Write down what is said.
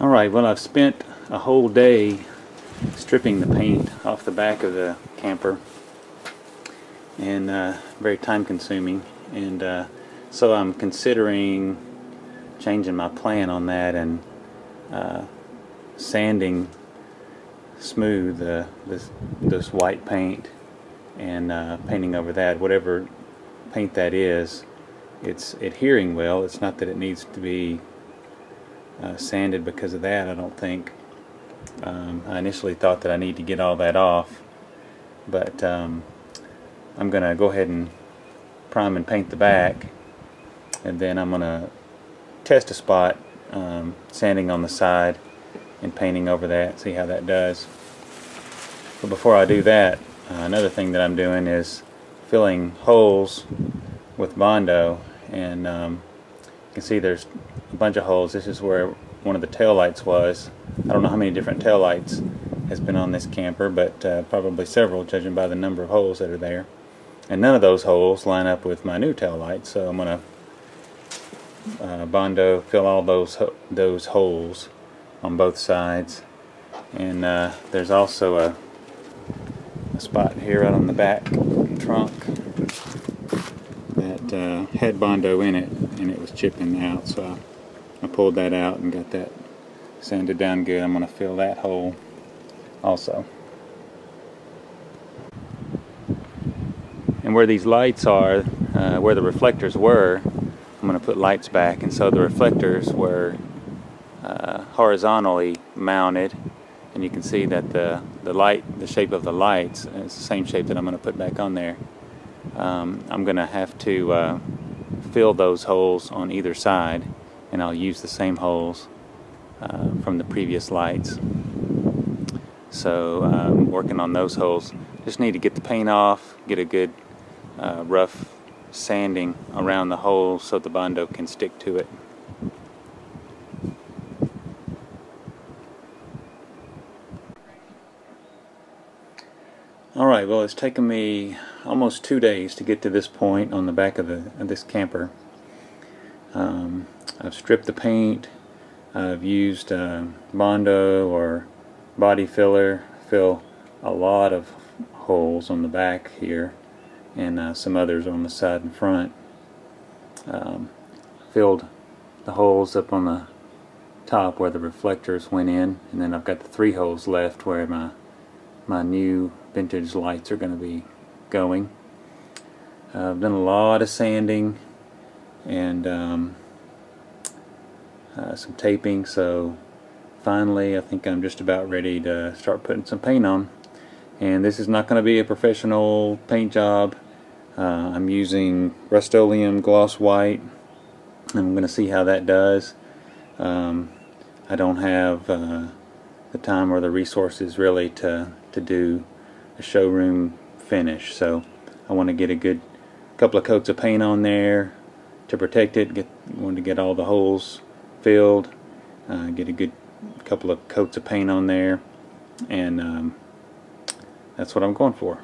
Alright, well, I've spent a whole day stripping the paint off the back of the camper, and very time consuming, and so I'm considering changing my plan on that and sanding smooth this white paint and painting over that. Whatever paint that is, it's adhering well. It's not that it needs to be sanded because of that, I don't think. I initially thought that I need to get all that off, but I'm going to go ahead and prime and paint the back, and then I'm going to test a spot, sanding on the side and painting over that, see how that does. But before I do that, another thing that I'm doing is filling holes with Bondo, and you can see there's a bunch of holes. This is where one of the tail lights was. I don't know how many different tail lights has been on this camper, but probably several, judging by the number of holes that are there. And none of those holes line up with my new tail lights, so I'm going to Bondo fill all those holes on both sides. And there's also a spot here right on the back trunk that had Bondo in it, and it was chipping out, so I pulled that out and got that sanded down good. I'm going to fill that hole also. And where these lights are, where the reflectors were, I'm going to put lights back, and so the reflectors were horizontally mounted, and you can see that the shape of the lights is the same shape that I'm going to put back on there. I'm going to have to fill those holes on either side, and I'll use the same holes from the previous lights. So I'm working on those holes. Just need to get the paint off, get a good rough sanding around the holes so the Bondo can stick to it. Alright, well, it's taken me almost 2 days to get to this point on the back of this camper. I've stripped the paint. I've used Bondo or body filler, fill a lot of holes on the back here, and some others on the side and front. Filled the holes up on the top where the reflectors went in, and then I've got the 3 holes left where my new vintage lights are going to be going. I've done a lot of sanding and some taping, so finally I think I'm just about ready to start putting some paint on. And this is not going to be a professional paint job. I'm using Rust-Oleum gloss white. I'm going to see how that does. I don't have the time or the resources really to do a showroom finish, so I want to get a good couple of coats of paint on there to protect it. Want to get all the holes filled, get a good couple of coats of paint on there, and that's what I'm going for.